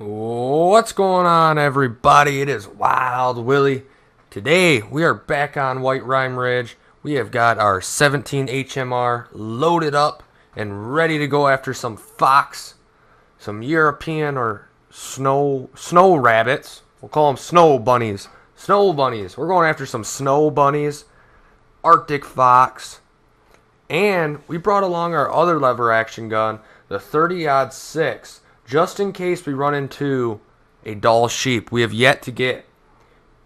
What's going on, everybody? It is Wild Willy. Today we are back on Whiterime Ridge. We have got our 17 HMR loaded up and ready to go after some fox, some European or snow rabbits. We'll call them snow bunnies. Snow bunnies. We're going after some snow bunnies, Arctic fox, and we brought along our other lever action gun, the 30-06. Just in case we run into a DALL sheep. We have yet to get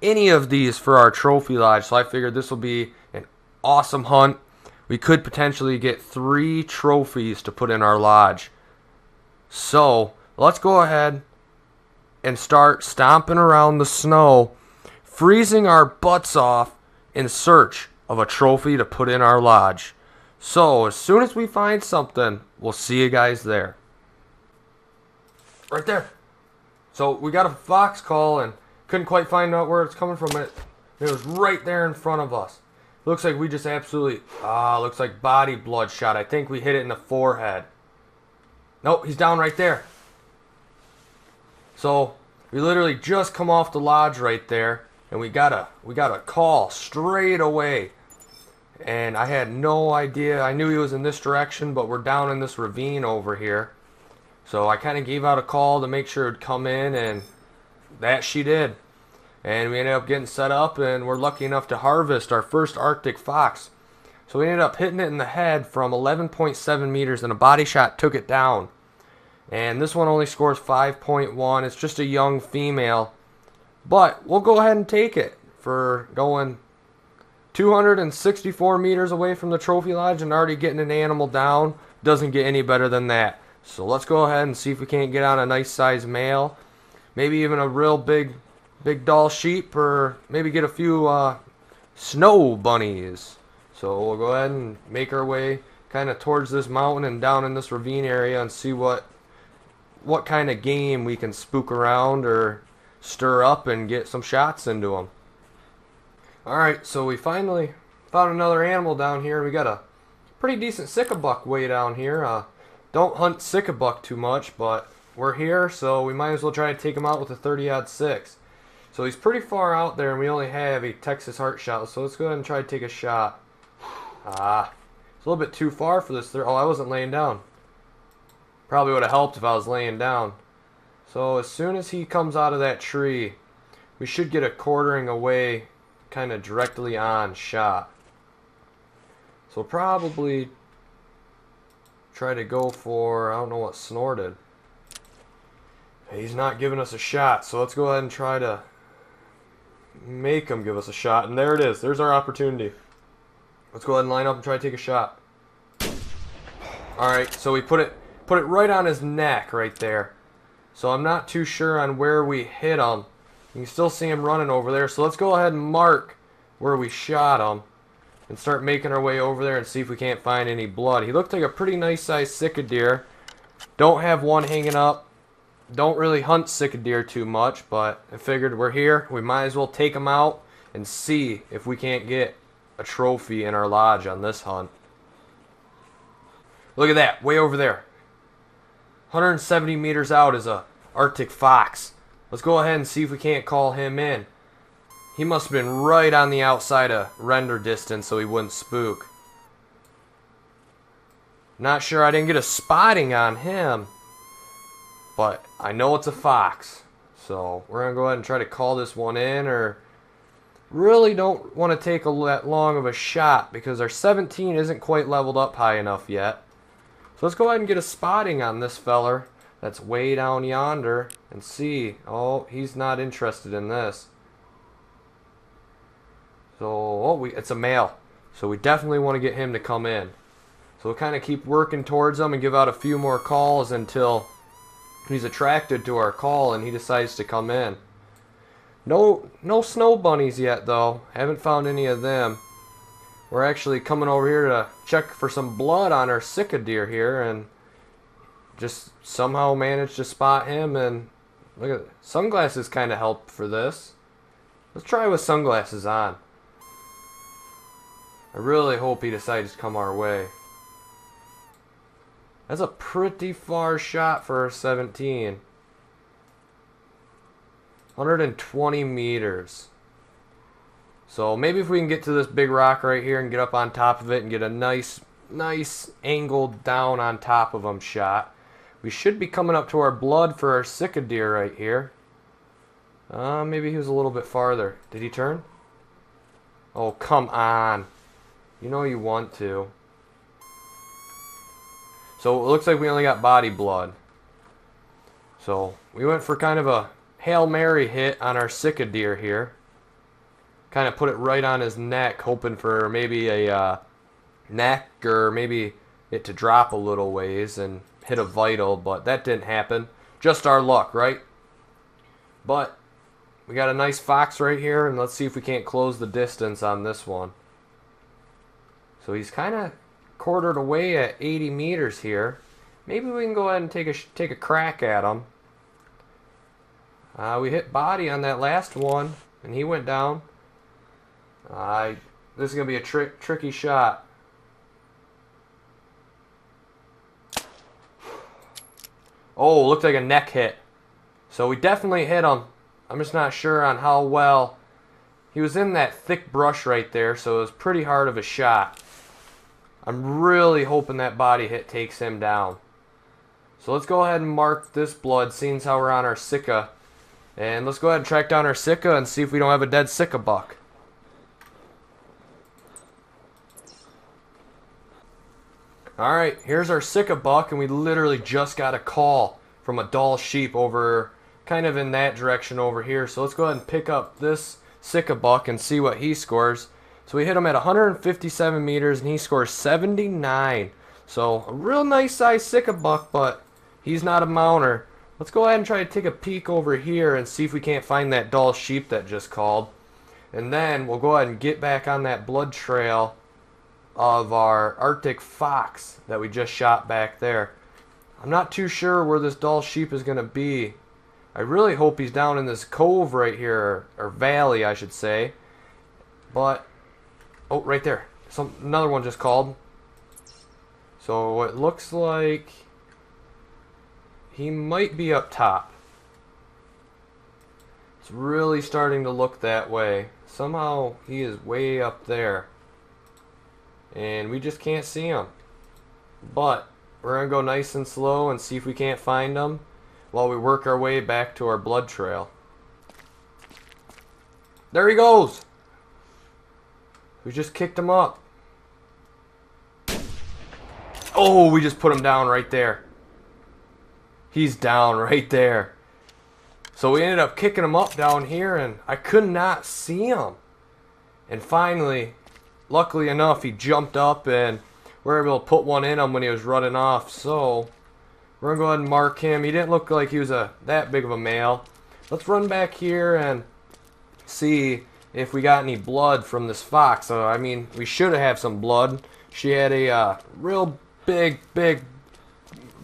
any of these for our trophy lodge, so I figured this will be an awesome hunt. We could potentially get 3 trophies to put in our lodge. So let's go ahead and start stomping around the snow, freezing our butts off in search of a trophy to put in our lodge. So as soon as we find something, we'll see you guys there. Right there. So we got a fox call and couldn't quite find out where it's coming from. It was right there in front of us. Looks like we just absolutely, looks like body bloodshot. I think we hit it in the forehead. Nope, he's down right there. So we literally just come off the lodge right there, and we got a call straight away. And I had no idea. I knew he was in this direction, but we're down in this ravine over here. So I kind of gave out a call to make sure it'd come in, and that she did. And we ended up getting set up, and we're lucky enough to harvest our first Arctic fox. So we ended up hitting it in the head from 11.7 meters, and a body shot took it down. And this one only scores 5.1. It's just a young female. But we'll go ahead and take it for going 264 meters away from the trophy lodge and already getting an animal down. Doesn't get any better than that. So let's go ahead and see if we can't get on a nice size male. Maybe even a real big DALL sheep, or maybe get a few snow bunnies. So we'll go ahead and make our way kind of towards this mountain and down in this ravine area and see what kind of game we can spook around or stir up and get some shots into them. Alright, so we finally found another animal down here. We got a pretty decent sickabuck way down here. Don't hunt sickabuck too much, but we're here, so we might as well try to take him out with a 30-06. So he's pretty far out there, and we only have a Texas heart shot, so let's go ahead and try to take a shot. It's a little bit too far for this. Oh, I wasn't laying down. Probably would have helped if I was laying down. So as soon as he comes out of that tree, we should get a quartering away, kind of directly on shot. So probably try to go for, I don't know what snorted. He's not giving us a shot, so let's go ahead and try to make him give us a shot. And there it is. There's our opportunity. Let's go ahead and line up and try to take a shot. Alright, so we put it right on his neck right there. So I'm not too sure on where we hit him. You can still see him running over there. So let's go ahead and mark where we shot him and start making our way over there and see if we can't find any blood. He looked like a pretty nice sized sicka deer. Don't have one hanging up. Don't really hunt sicka deer too much, but I figured we're here. We might as well take him out and see if we can't get a trophy in our lodge on this hunt. Look at that, way over there. 170 meters out is a Arctic fox. Let's go ahead and see if we can't call him in. He must have been right on the outside of render distance so he wouldn't spook. Not sure, I didn't get a spotting on him, but I know it's a fox. So we're going to go ahead and try to call this one in, or really don't want to take that long of a shot because our 17 isn't quite leveled up high enough yet. So let's go ahead and get a spotting on this feller that's way down yonder and see. Oh, he's not interested in this. So, it's a male. So we definitely want to get him to come in. So we'll kind of keep working towards him and give out a few more calls until he's attracted to our call and he decides to come in. No snow bunnies yet though. Haven't found any of them. We're actually coming over here to check for some blood on our sicka deer here, and just somehow managed to spot him. And look at it. Sunglasses kind of help for this. Let's try with sunglasses on. I really hope he decides to come our way. That's a pretty far shot for a 17. 120 meters. So maybe if we can get to this big rock right here and get up on top of it and get a nice angled down on top of him shot, we should be coming up to our blood for our Sika deer right here. Maybe he was a little bit farther. Did he turn? Oh, come on. You know you want to. So it looks like we only got body blood. So we went for kind of a Hail Mary hit on our Sika deer here. Kind of put it right on his neck, hoping for maybe a neck or maybe it to drop a little ways and hit a vital, but that didn't happen. Just our luck, right? But we got a nice fox right here, and let's see if we can't close the distance on this one. So he's kind of quartered away at 80 meters here. Maybe we can go ahead and take a crack at him. We hit body on that last one, and he went down. This is going to be a tricky shot. Oh, looked like a neck hit. So we definitely hit him. I'm just not sure on how well. He was in that thick brush right there, so it was pretty hard of a shot. I'm really hoping that body hit takes him down. So let's go ahead and mark this blood, seeing as how we're on our Sika. And let's go ahead and track down our Sika and see if we don't have a dead Sika buck. Alright, here's our Sika buck, and we literally just got a call from a DALL sheep over kind of in that direction over here. So let's go ahead and pick up this Sika buck and see what he scores. So we hit him at 157 meters and he scores 79. So a real nice size Sika buck, but he's not a mounter. Let's go ahead and try to take a peek over here and see if we can't find that DALL sheep that just called. And then we'll go ahead and get back on that blood trail of our Arctic fox that we just shot back there. I'm not too sure where this DALL sheep is going to be. I really hope he's down in this cove right here, or valley I should say. But, oh, right there. Another one just called. So it looks like he might be up top. It's really starting to look that way. Somehow he is way up there. And we just can't see him. But we're going to go nice and slow and see if we can't find him while we work our way back to our blood trail. There he goes! We just kicked him up. Oh, we just put him down right there. He's down right there. So we ended up kicking him up down here, and I could not see him. And finally, luckily enough, he jumped up and we were able to put one in him when he was running off. So we're going to go ahead and mark him. He didn't look like he was that big of a male. Let's run back here and see if we got any blood from this fox. I mean, we should have some blood. She had a real big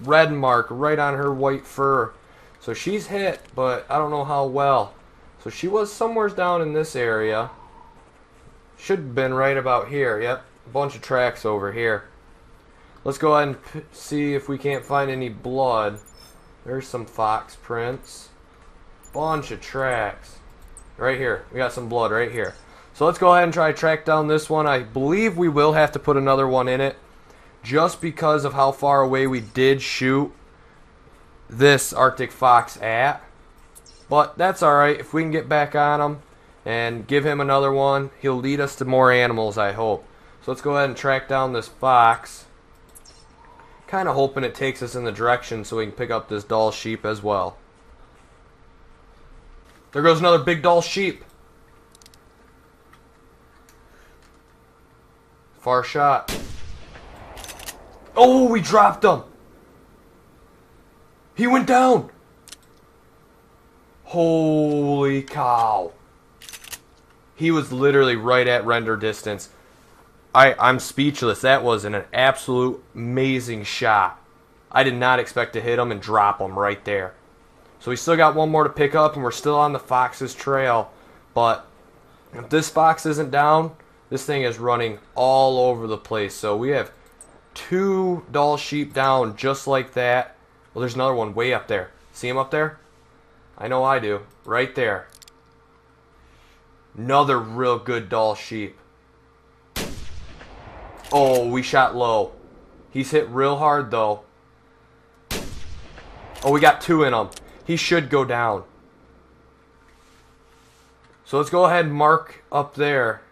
red mark right on her white fur. So she's hit, but I don't know how well. So she was somewhere down in this area. Should have been right about here. Yep, a bunch of tracks over here. Let's go ahead and see if we can't find any blood. There's some fox prints. Bunch of tracks. Right here. We got some blood right here. So let's go ahead and try to track down this one. I believe we will have to put another one in it, just because of how far away we did shoot this Arctic fox at. But that's alright. If we can get back on him and give him another one, he'll lead us to more animals, I hope. So let's go ahead and track down this fox. Kind of hoping it takes us in the direction so we can pick up this DALL sheep as well. There goes another big DALL sheep. Far shot. Oh, we dropped him. He went down. Holy cow. He was literally right at render distance. I'm speechless. That was an absolute amazing shot. I did not expect to hit him and drop him right there. So we still got one more to pick up, and we're still on the fox's trail. But if this fox isn't down, this thing is running all over the place. So we have 2 DALL sheep down just like that. Well, there's another one way up there. See him up there? I know I do. Right there. Another real good Dall sheep. Oh, we shot low. He's hit real hard though. Oh, we got 2 in him. He should go down. So let's go ahead and mark up there.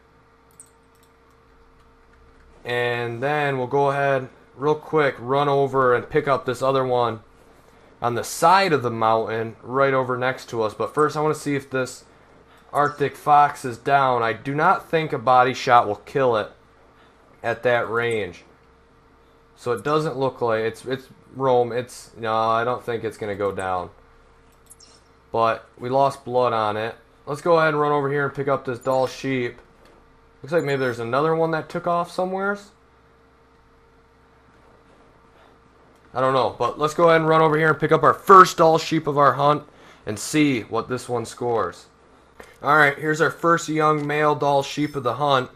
And then we'll go ahead real quick, run over and pick up this other one on the side of the mountain right over next to us. But first I want to see if this Arctic fox is down. I do not think a body shot will kill it at that range. So it doesn't look like it's roam. No, I don't think it's going to go down. But we lost blood on it. Let's go ahead and run over here and pick up this Dall sheep. Looks like maybe there's another one that took off somewheres. I don't know, but let's go ahead and run over here and pick up our first Dall sheep of our hunt and see what this one scores. Alright, here's our first young male Dall sheep of the hunt.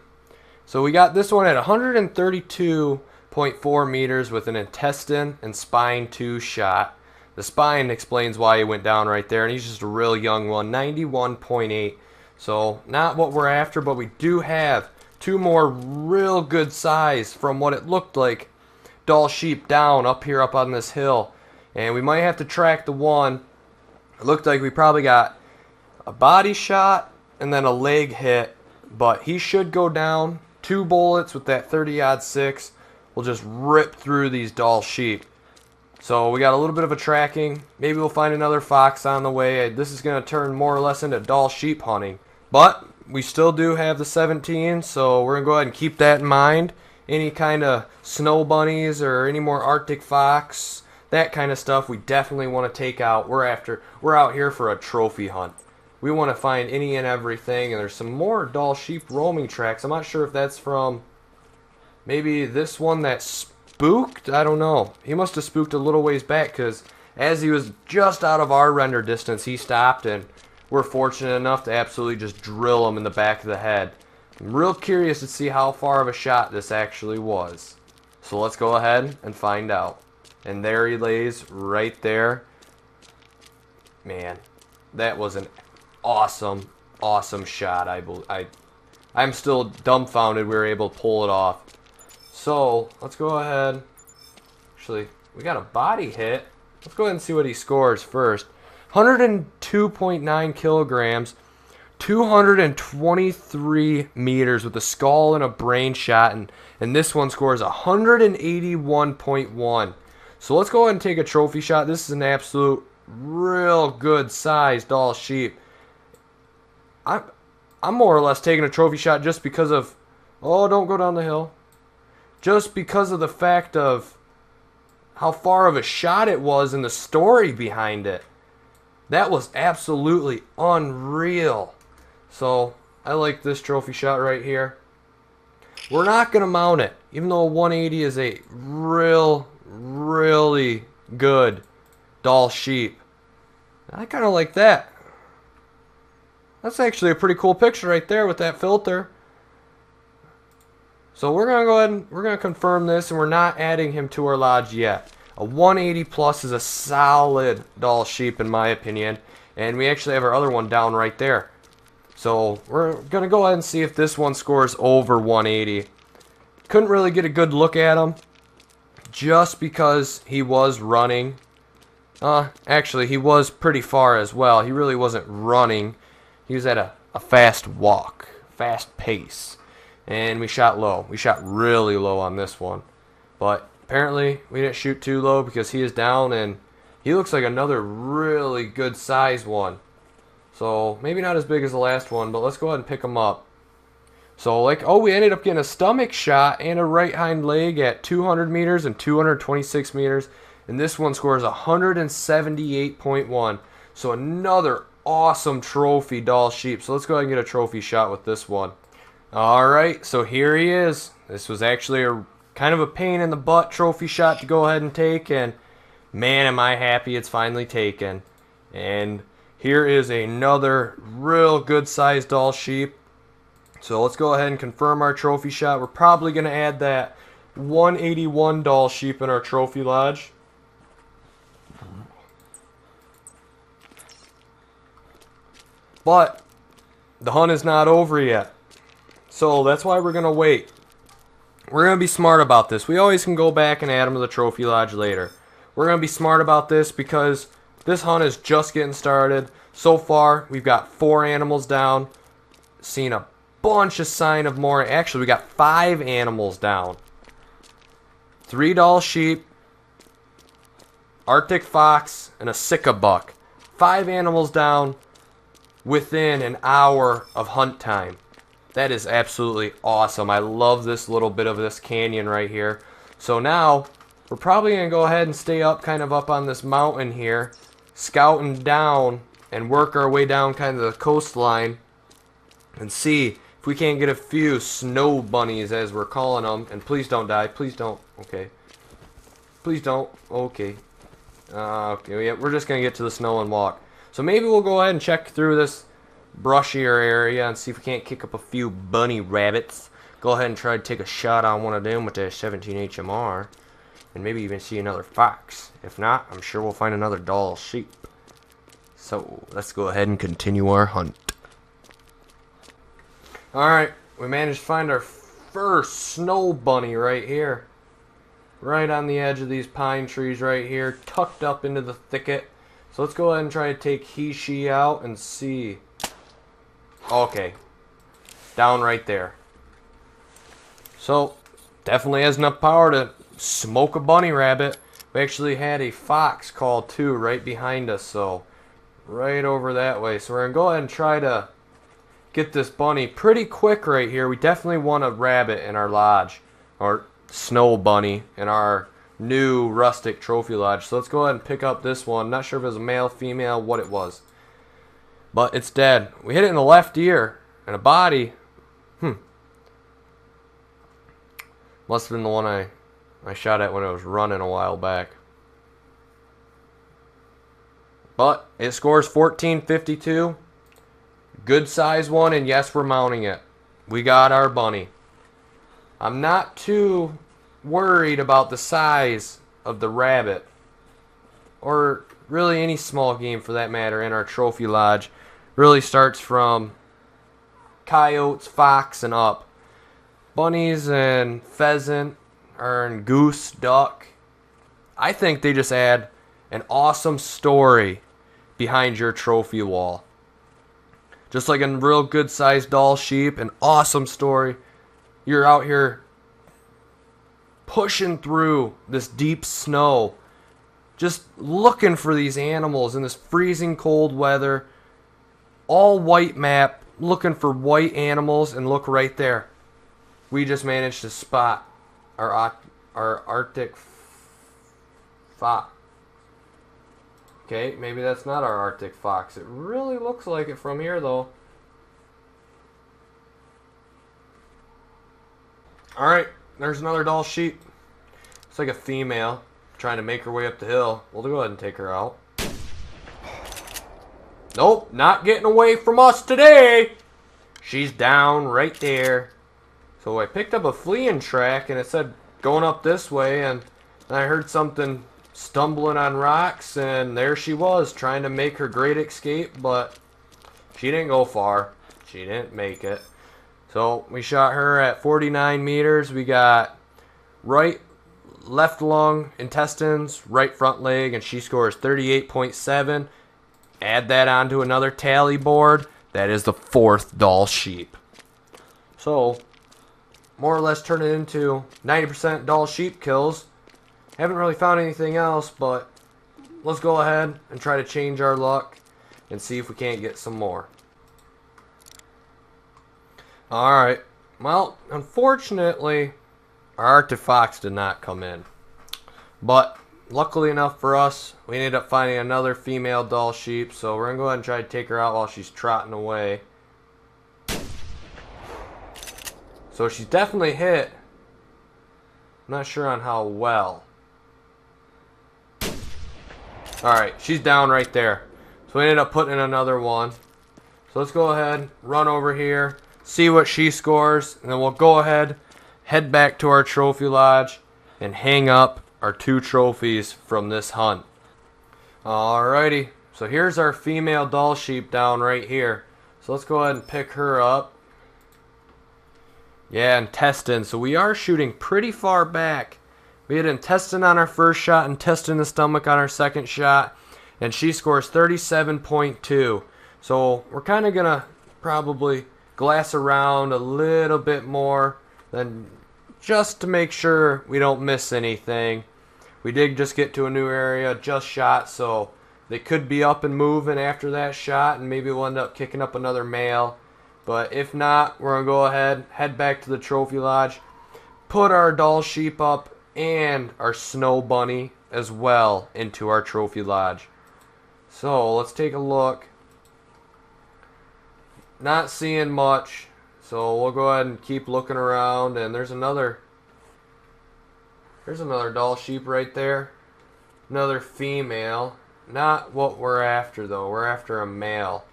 So we got this one at 132.4 meters with an intestine and spine 2 shot. The spine explains why he went down right there, and he's just a real young one, 91.8. So not what we're after, but we do have 2 more real good size from what it looked like Dall sheep down up here up on this hill. And we might have to track the one. It looked like we probably got a body shot and then a leg hit, but he should go down. 2 bullets with that 30-06 will just rip through these Dall sheep. So we got a little bit of a tracking. Maybe we'll find another fox on the way. This is going to turn more or less into Dall sheep hunting. But we still do have the 17, so we're going to go ahead and keep that in mind. Any kind of snow bunnies or any more Arctic fox, that kind of stuff we definitely want to take out. We're out here for a trophy hunt. We want to find any and everything, and there's some more Dall sheep roaming tracks. I'm not sure if that's from maybe this one that spooked. I don't know. He must have spooked a little ways back, because as he was just out of our render distance, he stopped, and we're fortunate enough to absolutely just drill him in the back of the head. I'm real curious to see how far of a shot this actually was. So let's go ahead and find out. And there he lays right there. Man, that was an awesome, awesome shot. I'm still dumbfounded we were able to pull it off. So let's go ahead. Actually, we got a body hit. Let's go ahead and see what he scores first. 102.9 kilograms, 223 meters with a skull and a brain shot, and this one scores 181.1. So let's go ahead and take a trophy shot. This is an absolute real good sized Dall sheep. I'm more or less taking a trophy shot just because of, oh, don't go down the hill. Just because of the fact of how far of a shot it was and the story behind it. That was absolutely unreal. So I like this trophy shot right here. We're not going to mount it, even though a 180 is a really good Dall sheep. I kind of like that. That's actually a pretty cool picture right there with that filter. So we're going to go ahead and we're going to confirm this, and we're not adding him to our lodge yet. A 180 plus is a solid Dall sheep in my opinion, and we actually have our other one down right there. So we're going to go ahead and see if this one scores over 180. Couldn't really get a good look at him just because he was running. Actually, he was pretty far as well. He really wasn't running. He was at a fast walk, fast pace. And we shot low. We shot really low on this one. But apparently we didn't shoot too low because he is down, and he looks like another really good size one. So maybe not as big as the last one, but let's go ahead and pick him up. So we ended up getting a stomach shot and a right hind leg at 200 meters and 226 meters. And this one scores 178.1. So another awesome trophy Dall sheep. So let's go ahead and get a trophy shot with this one. Alright, so here he is. This was actually a kind of a pain in the butt trophy shot to go ahead and take, and man, am I happy it's finally taken. And here is another real good sized Dall sheep. So let's go ahead and confirm our trophy shot. We're probably going to add that 181 Dall sheep in our trophy lodge. But the hunt is not over yet. So that's why we're going to wait. We're going to be smart about this. We always can go back and add them to the trophy lodge later. We're going to be smart about this because this hunt is just getting started. So far, we've got 4 animals down. Seen a bunch of sign of more. Actually, we got 5 animals down. 3 doll sheep, Arctic fox, and a Sika buck. 5 animals down within an hour of hunt time. That is absolutely awesome. I love this little bit of this canyon right here. So now, we're probably going to go ahead and stay up, kind of up on this mountain here, scouting down and work our way down kind of the coastline and see if we can't get a few snow bunnies, as we're calling them. And please don't die. Please don't. Okay. Please don't. Okay. Okay, yeah, we're just going to get to the snow and walk. So maybe we'll go ahead and check through this brushier area and see if we can't kick up a few bunny rabbits. Go ahead and try to take a shot on one of them with that 17 HMR. And maybe even see another fox. If not, I'm sure we'll find another doll sheep. So, let's go ahead and continue our hunt. Alright, we managed to find our first snow bunny right here. Right on the edge of these pine trees right here, tucked up into the thicket. So let's go ahead and try to take he, she out and see. Okay, down right there. So, definitely has enough power to smoke a bunny rabbit. We actually had a fox call too right behind us, so right over that way. So we're going to go ahead and try to get this bunny pretty quick right here. We definitely want a rabbit in our lodge, or snow bunny in our new rustic trophy lodge. So let's go ahead and pick up this one. Not sure if it was a male, female, what it was, but it's dead. We hit it in the left ear and a body. Must have been the one I shot at when I was running a while back. But it scores 1452. Good size one, and yes, we're mounting it. We got our bunny. I'm not too worried about the size of the rabbit, or really any small game for that matter in our trophy lodge. Really starts from coyotes, fox, and up. Bunnies and pheasant, and goose, duck. I think they just add an awesome story behind your trophy wall. Just like a real good sized doll sheep, an awesome story. You're out here pushing through this deep snow, just looking for these animals in this freezing cold weather. All white map, looking for white animals, and look right there. We just managed to spot our Arctic fox. Okay, maybe that's not our Arctic fox. It really looks like it from here, though. Alright, there's another doll sheep. It's like a female trying to make her way up the hill. We'll go ahead and take her out. Nope, not getting away from us today. She's down right there. So I picked up a fleeing track, and it said going up this way, and I heard something stumbling on rocks, and there she was trying to make her great escape, but she didn't go far. She didn't make it. So we shot her at 49 meters. We got left lung, intestines, right front leg, and she scores 38.7. Add that onto another tally board. That is the 4th doll sheep. So more or less turn it into 90% doll sheep kills. Haven't really found anything else, but let's go ahead and try to change our luck and see if we can't get some more. Alright, well, unfortunately, our Arctic fox did not come in. But luckily enough for us, we ended up finding another female doll sheep, so we're going to go ahead and try to take her out while she's trotting away. So she's definitely hit. I'm not sure on how well. Alright, she's down right there. So we ended up putting in another one. So let's go ahead, run over here, see what she scores, and then we'll go ahead, head back to our trophy lodge, and hang up our 2 trophies from this hunt. Alrighty, so here's our female doll sheep down right here. So let's go ahead and pick her up. Yeah, intestine. So we are shooting pretty far back. We had intestine on our first shot, intestine in the stomach on our second shot, and she scores 37.2. So we're kind of going to probably glass around a little bit more than just to make sure we don't miss anything. We did just get to a new area, just shot, so they could be up and moving after that shot, and maybe we'll end up kicking up another male. But if not, we're going to go ahead, head back to the trophy lodge, put our doll sheep up and our snow bunny as well into our trophy lodge. So let's take a look. Not seeing much, so we'll go ahead and keep looking around. And there's another doll sheep right there, another female. Not what we're after though, we're after a male,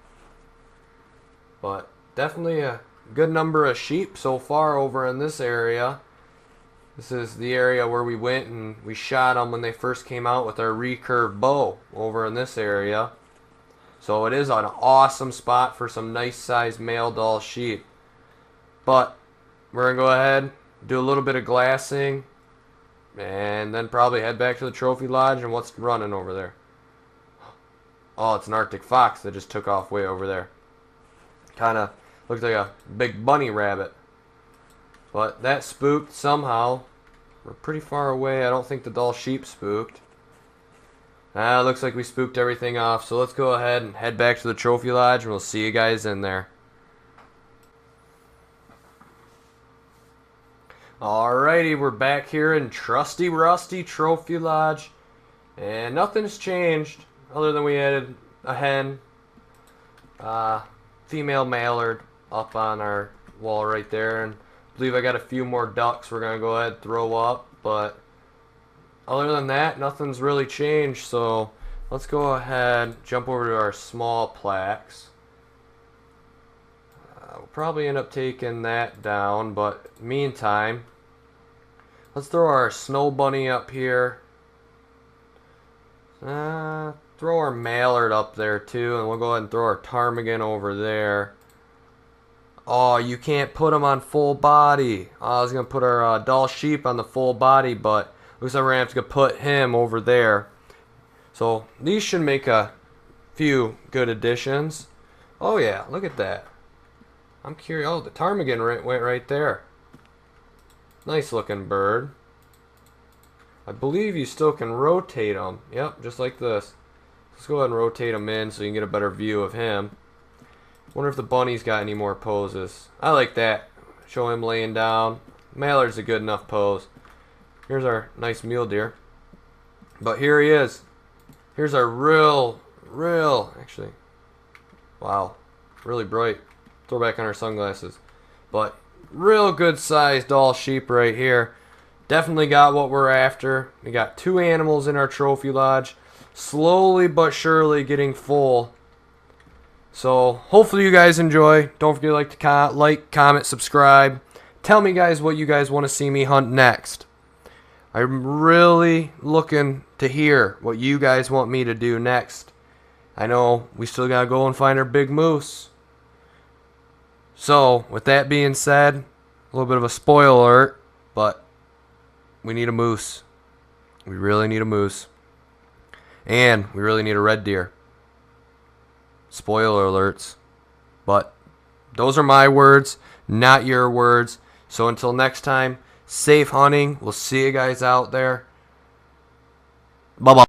but definitely a good number of sheep so far over in this area. This is the area where we went and we shot them when they first came out with our recurve bow over in this area. So it is an awesome spot for some nice sized male doll sheep. But we're going to go ahead, do a little bit of glassing, and then probably head back to the trophy lodge. And what's running over there? Oh, it's an Arctic fox that just took off way over there. Kind of looks like a big bunny rabbit. But that spooked somehow. We're pretty far away. I don't think the doll sheep spooked. Looks like we spooked everything off. So let's go ahead and head back to the trophy lodge, and we'll see you guys in there. Alrighty, we're back here in Trusty Rusty Trophy Lodge. And nothing's changed other than we added a hen, female mallard up on our wall right there. And I believe I got a few more ducks we're going to go ahead and throw up. But other than that, nothing's really changed. So let's go ahead, jump over to our small plaques. We'll probably end up taking that down, but meantime, let's throw our snow bunny up here. Throw our mallard up there too, and we'll go ahead and throw our ptarmigan over there. Oh, you can't put them on full body. I was going to put our doll sheep on the full body, but looks like we're going to have to put him over there. So these should make a few good additions. Oh yeah, look at that. I'm curious. Oh, the ptarmigan went right there. Nice looking bird. I believe you still can rotate them. Yep, just like this. Let's go ahead and rotate him in so you can get a better view of him. Wonder if the bunny's got any more poses. I like that. Show him laying down. Mallard's a good enough pose. Here's our nice mule deer. But here he is. Here's our real, actually, wow, really bright. Throw back on our sunglasses. But real good sized doll sheep right here. Definitely got what we're after. We got 2 animals in our trophy lodge. Slowly but surely getting full. So hopefully you guys enjoy. Don't forget to like, comment, subscribe. Tell me guys what you guys want to see me hunt next. I'm really looking to hear what you guys want me to do next. I know we still got to go and find our big moose. So with that being said, a little bit of a spoiler alert, but we need a moose. We really need a moose. And we really need a red deer. Spoiler alerts. But those are my words, not your words. So until next time, safe hunting. We'll see you guys out there. Bye-bye.